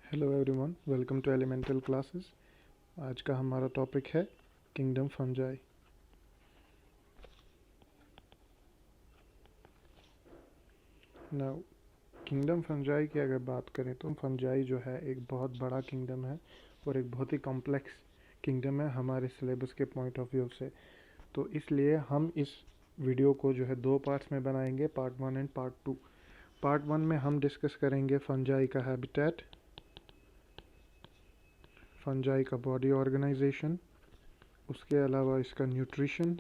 Hello everyone, welcome to elemental classes. आज का हमारा टॉपिक है kingdom fungi. Now kingdom fungi की अगर बात करें तो फंजाई जो है एक बहुत बड़ा किंगडम है और एक बहुत ही कॉम्प्लेक्स किंगडम है हमारे सिलेबस के पॉइंट ऑफ व्यू से। तो इसलिए हम इस वीडियो को जो है दो पार्ट्स में बनाएंगे, पार्ट 1 एंड पार्ट 2। पार्ट 1 में हम डिस्कस करेंगे फंजाई का हैबिटेट, फंजाई का बॉडी ऑर्गेनाइजेशन, उसके अलावा इसका न्यूट्रिशन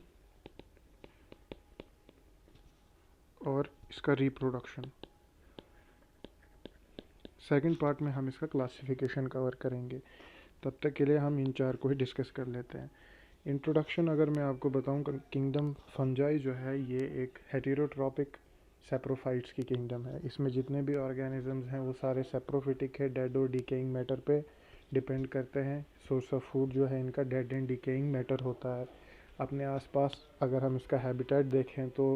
और इसका रिप्रोडक्शन। सेकंड पार्ट में हम इसका क्लासिफिकेशन कवर करेंगे। तब तक के लिए हम इन चार को ही डिस्कस कर लेते हैं। इंट्रोडक्शन अगर मैं आपको बताऊं, किंगडम फंजाई जो है ये एक हेटेरोट्रॉपिक सेप्रोफाइट्स की किंगडम है। इसमें जितने भी ऑर्गेनिजम्स हैं वो सारे सेप्रोफिटिक है, डेड और डिकेइंग मैटर पे डिपेंड करते हैं। सोर्स ऑफ फूड जो है इनका डेड एंड डिकेइंग मैटर होता है। अपने आसपास अगर हम इसका हैबिटेट देखें तो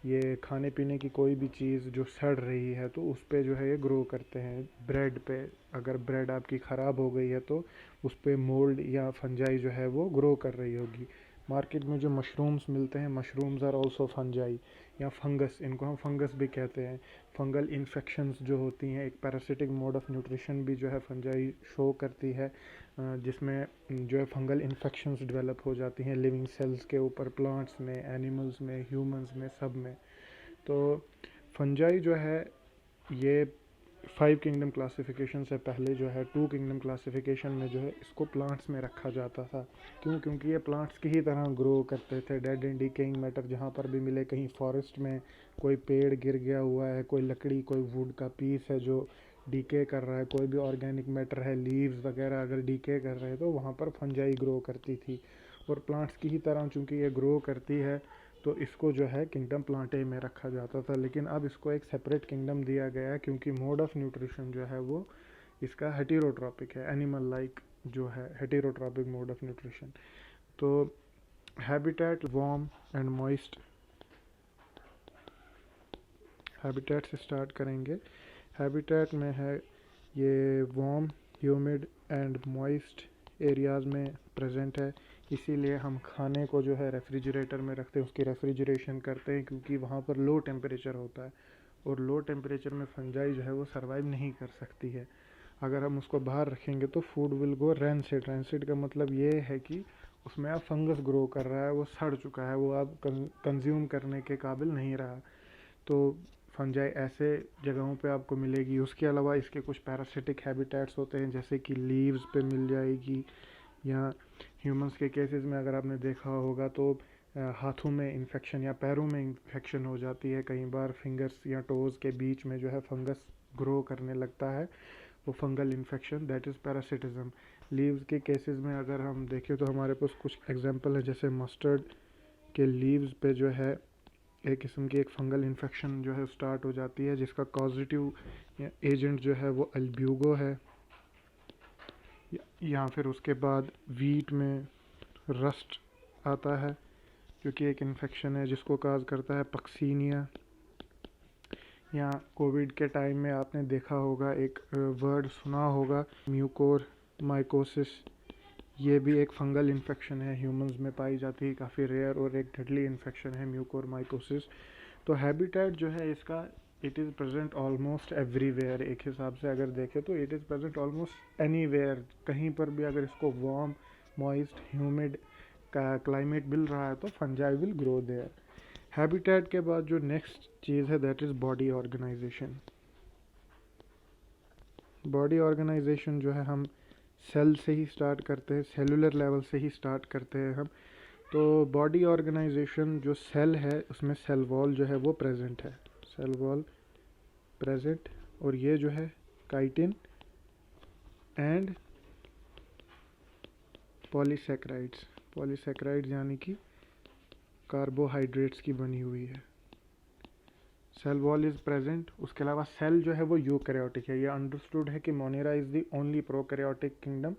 ये खाने पीने की कोई भी चीज़ जो सड़ रही है तो उस पे जो है ये ग्रो करते हैं। ब्रेड पे, अगर ब्रेड आपकी ख़राब हो गई है तो उस पे मोल्ड या फंजाई जो है वो ग्रो कर रही होगी। मार्केट में जो मशरूम्स मिलते हैं, मशरूम्स आर ऑल्सो फंजाई या फंगस, इनको हम फंगस भी कहते हैं। फंगल इन्फेक्शंस जो होती हैं, एक पैरासिटिक मोड ऑफ न्यूट्रिशन भी जो है फंजाई शो करती है, जिसमें जो है फंगल इन्फेक्शंस डेवलप हो जाती हैं लिविंग सेल्स के ऊपर, प्लांट्स में, एनिमल्स में, ह्यूमंस में, सब में। तो फंजाई जो है ये 5 किंगडम क्लासिफिकेशन से पहले जो है 2 किंगडम क्लासिफिकेशन में जो है इसको प्लांट्स में रखा जाता था। क्यों? क्योंकि ये प्लांट्स की ही तरह ग्रो करते थे। डेड एंड डिकेइंग मैटर जहाँ पर भी मिले, कहीं फॉरेस्ट में कोई पेड़ गिर गया हुआ है, कोई लकड़ी, कोई वुड का पीस है जो डीके कर रहा है, कोई भी ऑर्गेनिक मैटर है, लीव्स वगैरह अगर डीके कर रहे हैं तो वहाँ पर फंजाई ग्रो करती थी। और प्लांट्स की ही तरह चूँकि ये ग्रो करती है तो इसको जो है किंगडम प्लांटे में रखा जाता था। लेकिन अब इसको एक सेपरेट किंगडम दिया गया है क्योंकि मोड ऑफ न्यूट्रिशन जो है वो इसका हेटेरोट्रॉपिक है, एनिमल लाइक जो है हेटेरोट्रॉपिक मोड ऑफ न्यूट्रिशन। तो habitat warm and moist, habitat से स्टार्ट करेंगे। हैबिटेट में है ये warm, humid and moist areas में प्रेजेंट है। इसीलिए हम खाने को जो है रेफ्रिजरेटर में रखते हैं, उसकी रेफ्रिजरेशन करते हैं क्योंकि वहाँ पर लो टेम्परेचर होता है और लो टेम्परेचर में फंजाई जो है वो सर्वाइव नहीं कर सकती है। अगर हम उसको बाहर रखेंगे तो food will go rancid. Rancid का मतलब ये है कि उसमें अब फंगस ग्रो कर रहा है, वो सड़ चुका है, वो अब कंज्यूम करने के काबिल नहीं रहा। तो फंजाई ऐसे जगहों पे आपको मिलेगी। उसके अलावा इसके कुछ पैरासिटिक हैबिटेट्स होते हैं जैसे कि लीव्स पे मिल जाएगी, या ह्यूमंस के केसेस में अगर आपने देखा होगा तो हाथों में इन्फेक्शन या पैरों में इन्फेक्शन हो जाती है। कई बार फिंगर्स या टोज़ के बीच में जो है फंगस ग्रो करने लगता है, वो fungal infection, that is parasitism. Leaves के केसेस में अगर हम देखें तो हमारे पास कुछ एग्जांपल है, जैसे मस्टर्ड के लीव्स पे जो है एक किस्म की एक फंगल इन्फेक्शन जो है स्टार्ट हो जाती है जिसका कॉजिटिव एजेंट जो है वो अल्ब्यूगो है। या फिर उसके बाद वीट में रस्ट आता है जो कि एक इन्फेक्शन है जिसको काज करता है पक्सीनिया। या कोविड के टाइम में आपने देखा होगा, एक वर्ड सुना होगा, म्यूकोर माइकोसिस। ये भी एक फंगल इन्फेक्शन है, ह्यूमंस में पाई जाती है, काफ़ी रेयर और एक डेडली इन्फेक्शन है म्यूकोर माइकोसिस। तो हैबिटेट जो है इसका, it is present almost everywhere. एक हिसाब से अगर देखें तो it is present almost anywhere. कहीं पर भी अगर इसको वार्म, मॉइस्ट, ह्यूमिड का क्लाइमेट मिल रहा है तो fungi will grow there. Habitat के बाद जो नेक्स्ट चीज़ है that is body organization. Body organization जो है हम सेल से ही स्टार्ट करते हैं, सेलुलर लेवल से ही स्टार्ट करते हैं हम। तो बॉडी ऑर्गेनाइजेशन जो सेल है उसमें सेल वॉल जो है वो प्रेजेंट है, सेल वॉल प्रेजेंट। और ये जो है काइटिन एंड पॉलीसेक्राइड्स, पॉलीसेक्राइड्स यानी कि कार्बोहाइड्रेट्स की बनी हुई है। Cell wall is present. उसके अलावा सेल जो है वो यूकैरियोटिक है। ये अंडरस्टूड है कि Monera is the only prokaryotic kingdom.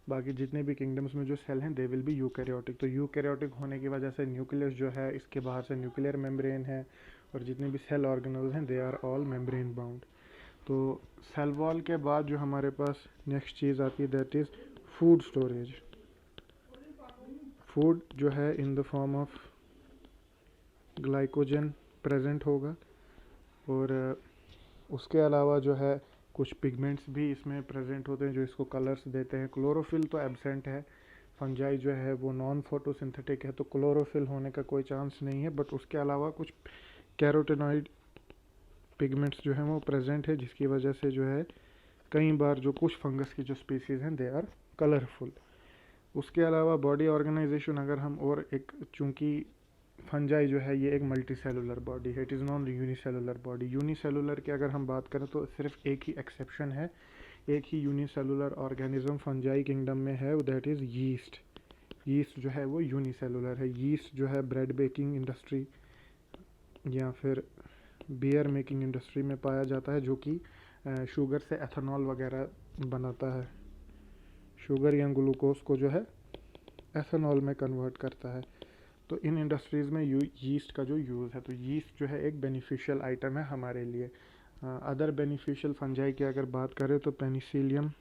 बाकी जितने भी किंगडम्स में जो सेल हैं दे विल बी यूकैरियोटिक। तो यूकैरियोटिक होने की वजह से न्यूक्लियस जो है इसके बाहर से न्यूक्लियर मेम्ब्रेन है, और जितने भी सेल ऑर्गेनल्स हैं they are all membrane bound. तो सेल वॉल के बाद जो हमारे पास नेक्स्ट चीज़ आती है that is food storage. Food जो है in the form of glycogen present होगा, और उसके अलावा जो है कुछ पिगमेंट्स भी इसमें प्रेजेंट होते हैं जो इसको कलर्स देते हैं। क्लोरोफिल तो एब्सेंट है, फंजाई जो है वो नॉन फोटोसिंथेटिक है, तो क्लोरोफिल होने का कोई चांस नहीं है, बट उसके अलावा कुछ कैरोटेनॉइड पिगमेंट्स जो हैं वो प्रेजेंट है, जिसकी वजह से जो है कई बार जो कुछ फंगस की जो स्पीसीज़ हैं दे आर कलरफुल। उसके अलावा बॉडी ऑर्गेनाइजेशन अगर हम और एक, चूँकि फंजाई जो है ये एक मल्टी सेलुलर बॉडी है, it is non unicellular body. Unicellular की अगर हम बात करें तो सिर्फ एक ही एक्सेप्शन है, एक ही यूनिसेलुलर ऑर्गेनिज्म फंजाई किंगडम में है, दैट इज़ यीस्ट। यीस्ट जो है वो यूनिसेलुलर है। यीस्ट जो है ब्रेड बेकिंग इंडस्ट्री या फिर बियर मेकिंग इंडस्ट्री में पाया जाता है, जो कि शुगर से एथेनॉल वगैरह बनाता है। शुगर या ग्लूकोज को जो है एथेनॉल में कन्वर्ट करता है। तो इन इंडस्ट्रीज़ में यीस्ट का जो यूज़ है, तो यीस्ट जो है एक बेनिफिशियल आइटम है हमारे लिए। अदर बेनिफिशियल फंजाई की अगर बात करें तो पेनिसिलियम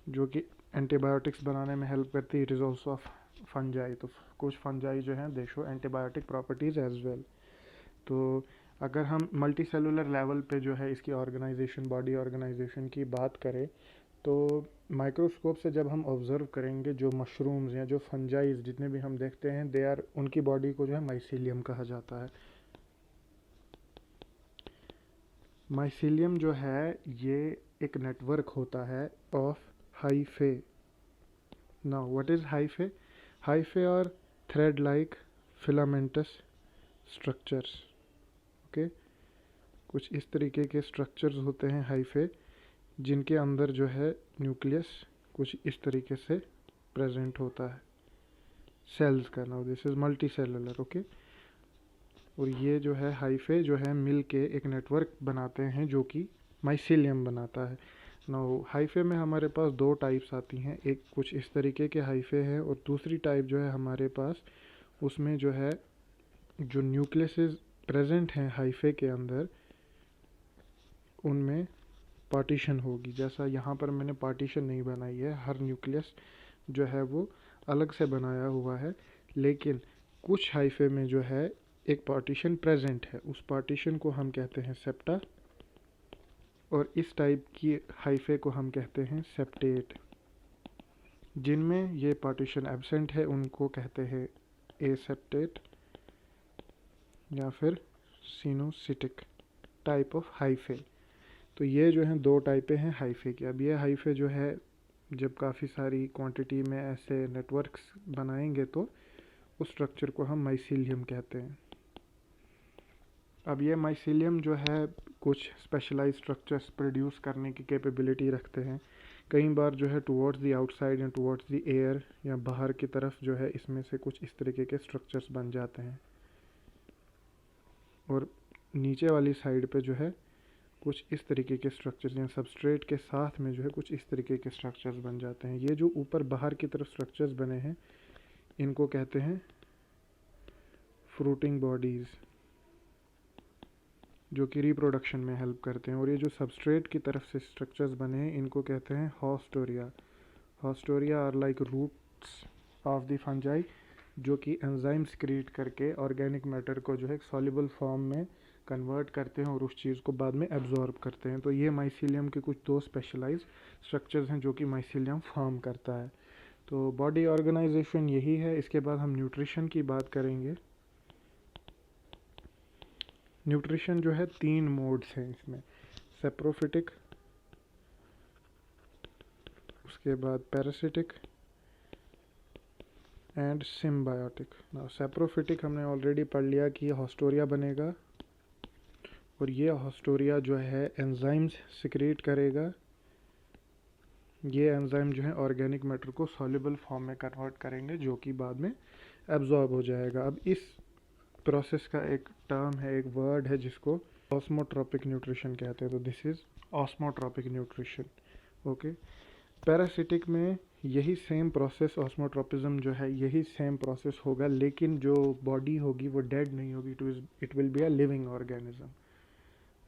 जो कि एंटीबायोटिक्स बनाने में हेल्प करती है, इट इज़ ऑल्सो फंजाई। तो कुछ फंजाई जो हैं they show antibiotic properties as well. तो अगर हम मल्टी सेलुलर लेवल पे जो है इसकी ऑर्गेनाइजेशन, बॉडी ऑर्गेनाइजेशन की बात करें, तो माइक्रोस्कोप से जब हम ऑब्ज़र्व करेंगे जो मशरूम्स या जो फंजाइज जितने भी हम देखते हैं दे आर, उनकी बॉडी को जो है माइसीलियम कहा जाता है। माइसीलियम जो है ये एक नेटवर्क होता है of hyphae. Now what is hyphae? Hyphae और thread like filamentous structures. Okay, कुछ इस तरीके के स्ट्रक्चर्स होते हैं हाइफे, जिनके अंदर जो है न्यूक्लियस कुछ इस तरीके से प्रेजेंट होता है सेल्स का। Now this is multi cellular. Okay, और ये जो है हाइफे जो है मिल के एक नेटवर्क बनाते हैं जो कि माइसीलियम बनाता है। नाउ हाइफे में हमारे पास दो टाइप्स आती हैं, एक कुछ इस तरीके के हाइफे है, और दूसरी टाइप जो है हमारे पास उसमें जो है जो न्यूक्लियसेस प्रेजेंट हैं हाइफे के अंदर उनमें पार्टीशन होगी। जैसा यहाँ पर मैंने पार्टीशन नहीं बनाई है, हर न्यूक्लियस जो है वो अलग से बनाया हुआ है, लेकिन कुछ हाइफे में जो है एक पार्टीशन प्रेजेंट है, उस पार्टीशन को हम कहते हैं सेप्टा, और इस टाइप की हाइफे को हम कहते हैं सेप्टेट। जिनमें ये पार्टीशन एब्सेंट है उनको कहते हैं एसेप्टेट या फिर सिनोसिटिक टाइप ऑफ हाइफे। तो ये जो हैं दो टाइपें हैं हाइफे की। अब ये हाइफे जो है जब काफ़ी सारी क्वांटिटी में ऐसे नेटवर्क्स बनाएंगे तो उस स्ट्रक्चर को हम माइसीलियम कहते हैं। अब ये माइसीलियम जो है कुछ स्पेशलाइज स्ट्रक्चर्स प्रोड्यूस करने की कैपेबिलिटी रखते हैं। कई बार जो है टुवर्ड्स द आउटसाइड या टुवर्ड्स द एयर या बाहर की तरफ जो है इसमें से कुछ इस तरीके के स्ट्रक्चर्स बन जाते हैं, और नीचे वाली साइड पे जो है कुछ इस तरीके के स्ट्रक्चर्स या सबस्ट्रेट के साथ में जो है कुछ इस तरीके के स्ट्रक्चर्स बन जाते हैं। ये जो ऊपर बाहर की तरफ स्ट्रक्चर्स बने हैं इनको कहते हैं फ्रूटिंग बॉडीज़, जो कि रिप्रोडक्शन में हेल्प करते हैं। और ये जो सबस्ट्रेट की तरफ से स्ट्रक्चर्स बने हैं इनको कहते हैं haustoria. Haustoria are like roots of the fungi, जो कि एंजाइम्स क्रिएट करके ऑर्गेनिक मैटर को जो है सॉल्युबल फॉर्म में कन्वर्ट करते हैं और उस चीज़ को बाद में एब्जॉर्ब करते हैं। तो ये माइसीलियम के कुछ दो स्पेशलाइज्ड स्ट्रक्चर्स हैं जो कि माइसीलियम फॉर्म करता है। तो बॉडी ऑर्गेनाइजेशन यही है। इसके बाद हम न्यूट्रिशन की बात करेंगे। न्यूट्रिशन जो है तीन मोड्स हैं इसमें, सेप्रोफिटिक, उसके बाद पैरासिटिक एंड सिम्बायोटिक। ना सेप्रोफिटिक हमने ऑलरेडी पढ़ लिया कि हॉस्टोरिया बनेगा, और ये हॉस्टोरिया जो है एंजाइम्स सिक्रेट करेगा। ये एंजाइम जो है ऑर्गेनिक मैटर को सॉल्युबल फॉर्म में कन्वर्ट करेंगे जो कि बाद में एब्जॉर्ब हो जाएगा। अब इस प्रोसेस का एक टर्म है, एक वर्ड है जिसको ऑस्मोट्रोपिक न्यूट्रिशन कहते हैं। तो this is osmotrophic nutrition. Okay, parasitic में यही सेम प्रोसेस, ऑस्मोट्रोपिज्म जो है यही सेम प्रोसेस होगा, लेकिन जो बॉडी होगी वो डेड नहीं होगी, it will be a living organism.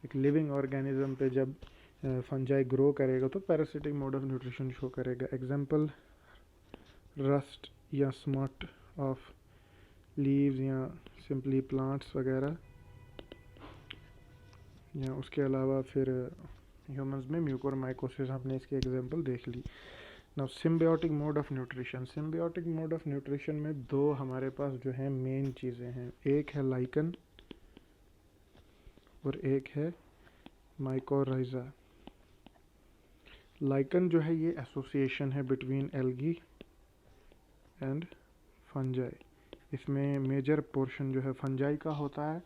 एक लिविंग ऑर्गेनिज्म पे जब फंजाई ग्रो करेगा तो parasitic mode of nutrition show करेगा। एग्जांपल रस्ट या स्मॉट ऑफ लीव्स या सिंपली प्लांट्स वगैरह, या उसके अलावा फिर ह्यूमंस में म्यूकोरमाइकोसिस, हमने इसकी एग्जांपल देख ली। Now symbiotic mode of nutrition. Symbiotic mode of nutrition में दो हमारे पास जो है मेन चीज़ें हैं, एक है लाइकन और एक है माइकोराइजा। लाइकन जो है ये एसोसिएशन है बिटवीन एल्गी एंड फंजाई। इसमें मेजर पोर्शन जो है फंजाई का होता है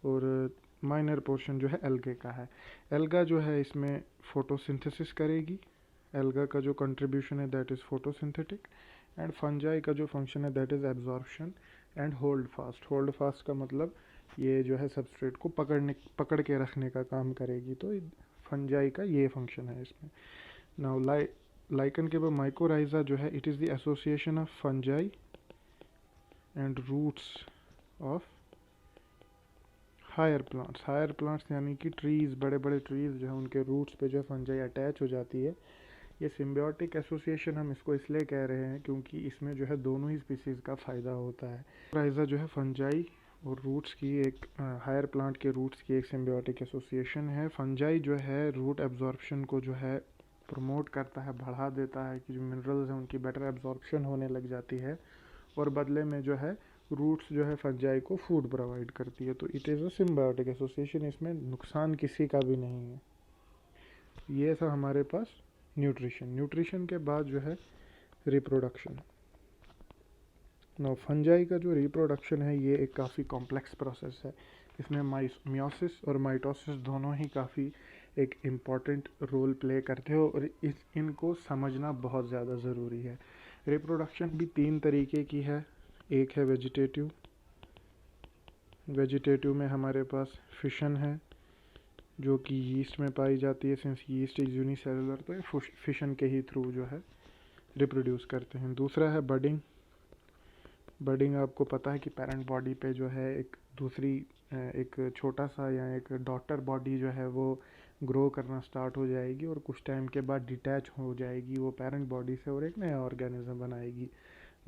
और माइनर पोर्शन जो है एल्गे का है। एल्गा जो है इसमें फोटोसिंथेसिस करेगी। एल्गा का जो कंट्रीब्यूशन है that is photosynthetic, and fungi का जो फंक्शन है that is absorption and hold fast. Hold fast का मतलब ये जो है सबस्ट्रेट को पकड़ के रखने का काम करेगी, तो फंजाई का ये फंक्शन है इसमें। नाउ लाइकन के बाद माइकोराइजा जो है it is the association of fungi and roots of higher plants. Higher plants यानी कि ट्रीज़, बड़े बड़े ट्रीज़ जो है उनके रूट्स पे जो फंजाई अटैच हो जाती है। ये सिम्बियोटिक एसोसिएशन हम इसको इसलिए कह रहे हैं क्योंकि इसमें जो है दोनों ही स्पीसीज़ का फ़ायदा होता है। माइकोराइजा जो है फंजाई और रूट्स की एक हायर प्लांट के रूट्स की एक सिम्बियोटिक एसोसिएशन है। फंजाई जो है रूट एब्जॉर्प्शन को जो है प्रमोट करता है, बढ़ा देता है कि जो मिनरल्स हैं उनकी बेटर एब्जॉर्प्शन होने लग जाती है, और बदले में जो है रूट्स जो है फंजाई को फूड प्रोवाइड करती है। तो it is a symbiotic association, इसमें नुकसान किसी का भी नहीं है। ये सब हमारे पास न्यूट्रिशन। न्यूट्रिशन के बाद जो है रिप्रोडक्शन। नो फंजाई का जो रिप्रोडक्शन है ये एक काफ़ी कॉम्प्लेक्स प्रोसेस है। इसमें मियोसिस और माइटोसिस दोनों ही काफ़ी एक इम्पॉर्टेंट रोल प्ले करते हो, और इनको समझना बहुत ज़्यादा ज़रूरी है। रिप्रोडक्शन भी तीन तरीके की है। एक है वेजिटेटिव। वेजिटेटिव में हमारे पास फिशन है जो कि यीस्ट में पाई जाती है, सिंस यीस्ट इज यूनिसेलुलर, तो ये फिशन के ही थ्रू जो है रिप्रोड्यूस करते हैं। दूसरा है बडिंग। बडिंग आपको पता है कि पेरेंट बॉडी पे जो है एक दूसरी एक छोटा सा या एक डॉटर बॉडी जो है वो ग्रो करना स्टार्ट हो जाएगी और कुछ टाइम के बाद डिटैच हो जाएगी वो पेरेंट बॉडी से और एक नया ऑर्गेनिज्म बनाएगी,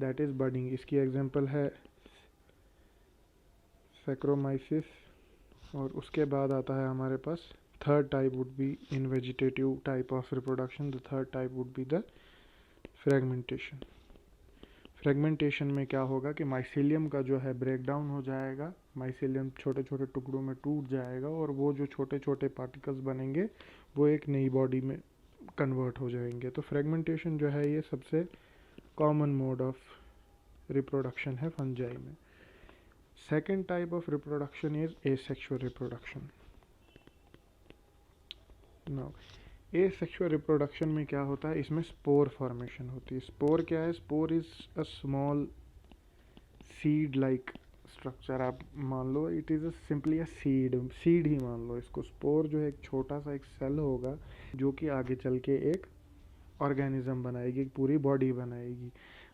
दैट इज़ बडिंग। इसकी एग्जांपल है सैक्रोमाइसिस। और उसके बाद आता है हमारे पास third type would be in vegetative type of reproduction, the third type would be the fragmentation. Fragmentation में क्या होगा कि माइसीलियम का जो है ब्रेक डाउन हो जाएगा, माइसीलियम छोटे छोटे टुकड़ों में टूट जाएगा और वो जो छोटे छोटे पार्टिकल्स बनेंगे वो एक नई बॉडी में कन्वर्ट हो जाएंगे। तो फ्रेगमेंटेशन जो है ये सबसे कॉमन मोड ऑफ रिप्रोडक्शन है फंजाई में। Second type of reproduction is asexual reproduction. Now asexual reproduction में क्या होता है, इसमें स्पोर फॉर्मेशन होती है। स्पोर क्या है? Spore is a small seed like structure. आप मान लो it is simply a seed ही मान लो इसको। स्पोर जो है एक छोटा सा एक सेल होगा जो कि आगे चल के एक ऑर्गेनिज्म बनाएगी, एक पूरी बॉडी बनाएगी।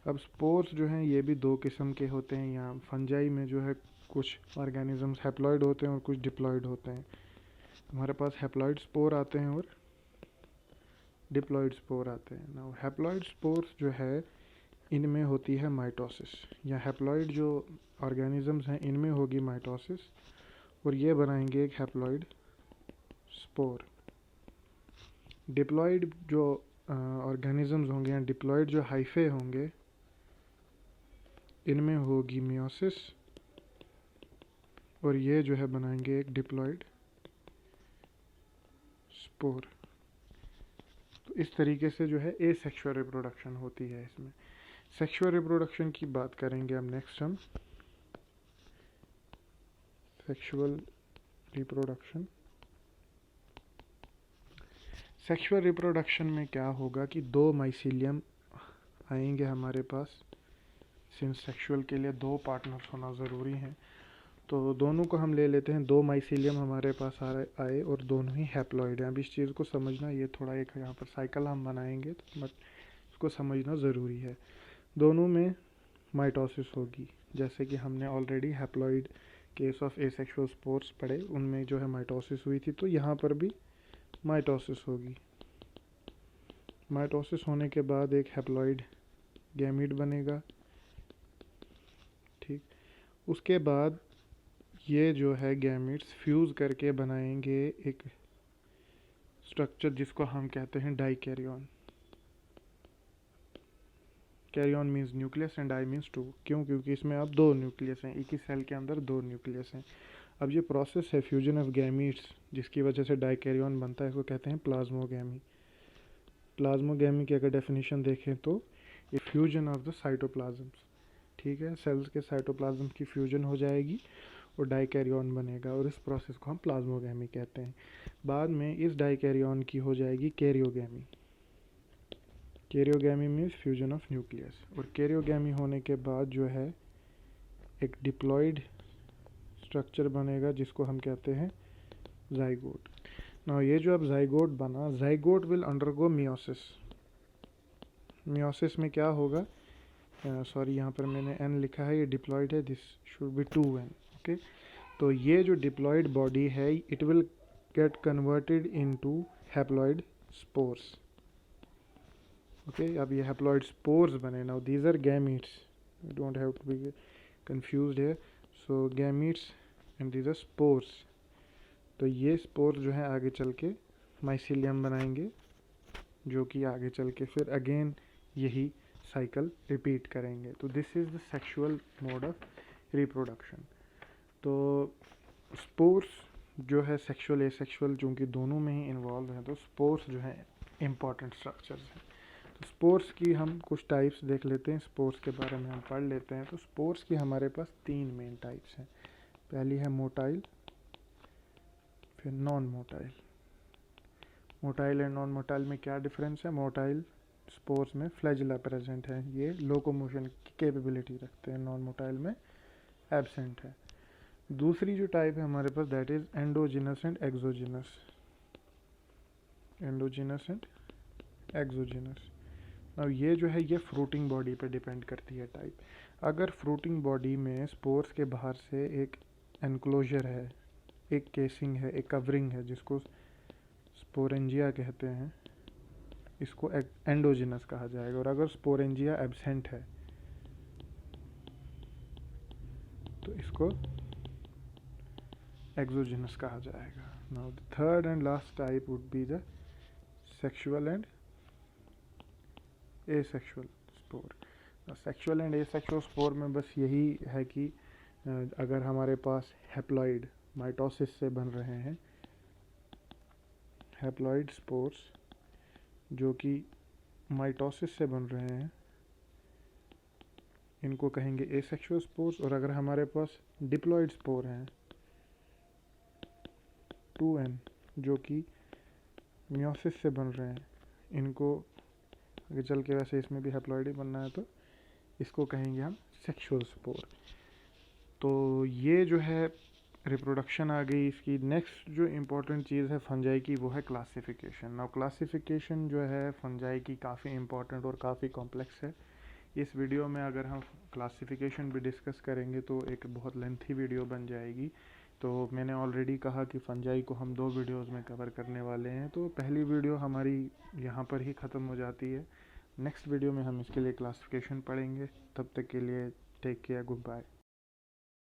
अब स्पोर्स जो हैं ये भी दो किस्म के होते हैं। यहाँ फंजाई में जो है कुछ ऑर्गेनिजम्स हैप्लॉइड होते हैं और कुछ डिप्लॉइड होते हैं। हमारे पास हैप्लॉइड स्पोर आते हैं और डिप्लॉइड स्पोर आते हैं। नाउ हैप्लॉइड स्पोर्स जो है इनमें होती है माइटोसिस, या हैप्लॉइड जो ऑर्गेनिजम्स हैं इनमें होगी माइटोसिस और ये बनाएंगे एक हैप्लॉइड स्पोर। डिप्लॉइड जो ऑर्गेनिजम्स होंगे या डिप्लॉइड जो हाइफे होंगे इनमें होगी मियोसिस और ये जो है बनाएंगे एक डिप्लॉइड स्पोर। तो इस तरीके से जो है एसेक्सुअल रिप्रोडक्शन होती है। इसमें सेक्सुअल रिप्रोडक्शन की बात करेंगे हम नेक्स्ट। हम सेक्सुअल रिप्रोडक्शन। सेक्सुअल रिप्रोडक्शन में क्या होगा कि दो माइसीलियम आएंगे हमारे पास। सिंस सेक्सुअल के लिए दो पार्टनर्स होना ज़रूरी है तो दोनों को हम ले लेते हैं। दो माइसीलियम हमारे पास आए और दोनों ही हैप्लॉइड हैं। अब इस चीज़ को समझना, ये थोड़ा एक यहाँ पर साइकिल हम बनाएंगे तो बट इसको समझना ज़रूरी है। दोनों में माइटोसिस होगी, जैसे कि हमने already haploid case of asexual spores पढ़े, उनमें जो है माइटोसिस हुई थी, तो यहाँ पर भी माइटोसिस होगी। माइटोसिस होने के बाद एक हैप्लॉइड गैमीट बनेगा, ठीक। उसके बाद ये जो है गैमीट्स फ्यूज़ करके बनाएंगे एक स्ट्रक्चर जिसको हम कहते हैं dikaryon. Karyon means nucleus and di means 2। क्यों? क्योंकि इसमें अब 2 न्यूक्लियस हैं, एक ही सेल के अंदर 2 न्यूक्लियस हैं। अब ये प्रोसेस है फ्यूजन ऑफ गैमीट्स जिसकी वजह से डाइकैरियन बनता है, इसको कहते हैं प्लाज्मोगैमी। प्लाज्मोगैमी की अगर डेफिनेशन देखें तो ये फ्यूजन ऑफ द साइटोप्लाज्म्स, ठीक है, सेल्स के साइटोप्लाज्म की फ्यूजन हो जाएगी और डाइकैरियन बनेगा, और इस प्रोसेस को हम प्लाज्मोगैमी कहते हैं। बाद में इस डाइकैरियन की हो जाएगी karyogamy. Karyogamy means fusion of nucleus, और कैरियोगैमी होने के बाद जो है एक डिप्लॉयड स्ट्रक्चर बनेगा जिसको हम कहते हैं जाइगोट। नाउ ये जो अब जाइगोट बना, zygote will undergo meiosis. Meiosis में क्या होगा, सॉरी यहाँ पर मैंने n लिखा है, ये डिप्लॉयड है, this should be 2n, okay. तो ये जो डिप्लॉयड बॉडी है it will get converted into haploid spores, okay. अब ये हैप्लॉयड स्पोर्स बने। Now these are gametes, you don't have to be confused here. So gametes and these are spores. तो ये spores जो है आगे चल के माइसीलियम बनाएंगे, जो कि आगे चल के फिर अगेन यही साइकिल रिपीट करेंगे। तो this is the sexual mode of reproduction. तो स्पोर्स जो है सेक्सुअल एसेक्सुअल चूँकि दोनों में ही इन्वॉल्व हैं, तो स्पोर्स जो है इम्पॉर्टेंट स्ट्रक्चर्स हैं। तो स्पोर्स की हम कुछ टाइप्स देख लेते हैं, स्पोर्स के बारे में हम पढ़ लेते हैं। तो स्पोर्स की हमारे पास 3 मेन टाइप्स हैं। पहली है मोटाइल, फिर non motile. Motile and non motile में क्या डिफरेंस है? मोटाइल स्पोर्स में फ्लैजिला प्रेजेंट है, ये लोकोमोशन की कैपेबिलिटी रखते हैं, नॉन मोटाइल में एब्सेंट है। दूसरी जो टाइप है हमारे पास that is endogenous and exogenous. Endogenous and exogenous. अब ये जो है ये फ्रूटिंग बॉडी पे डिपेंड करती है टाइप। अगर फ्रूटिंग बॉडी में स्पोर्स के बाहर से एक एनक्लोजर है, एक केसिंग है, एक कवरिंग है जिसको स्पोरेंजिया कहते हैं, इसको एंडोजिनस कहा जाएगा। और अगर स्पोरेंजिया एब्सेंट है तो इसको एक्सोजिनस कहा जाएगा। Now the third and last type would be the sexual and asexual spore. Sexual and asexual spore में बस यही है कि अगर हमारे पास हैप्लॉइड माइटोसिस से बन रहे हैं, हैप्लॉइड स्पोर्स जो कि माइटोसिस से बन रहे हैं, इनको कहेंगे एसेक्सुअल स्पोर्स। और अगर हमारे पास डिप्लॉइड स्पोर हैं 2n जो कि मियोसिस से बन रहे हैं, इनको आगे चल के वैसे इसमें भी हैप्लॉइड ही बनना है, तो इसको कहेंगे हम सेक्सुअल स्पोर। तो ये जो है रिप्रोडक्शन आ गई। इसकी नेक्स्ट जो इम्पोर्टेंट चीज़ है फंजाई की, वो है क्लासिफिकेशन। नाउ क्लासिफिकेशन जो है फंजाई की काफ़ी इम्पोर्टेंट और काफ़ी कॉम्प्लेक्स है। इस वीडियो में अगर हम क्लासिफिकेशन भी डिस्कस करेंगे तो एक बहुत लेंथी वीडियो बन जाएगी। तो मैंने ऑलरेडी कहा कि फंजाई को हम 2 वीडियोस में कवर करने वाले हैं, तो पहली वीडियो हमारी यहाँ पर ही ख़त्म हो जाती है। नेक्स्ट वीडियो में हम इसके लिए क्लासिफिकेशन पढ़ेंगे। तब तक के लिए टेक केयर, गुड बाय।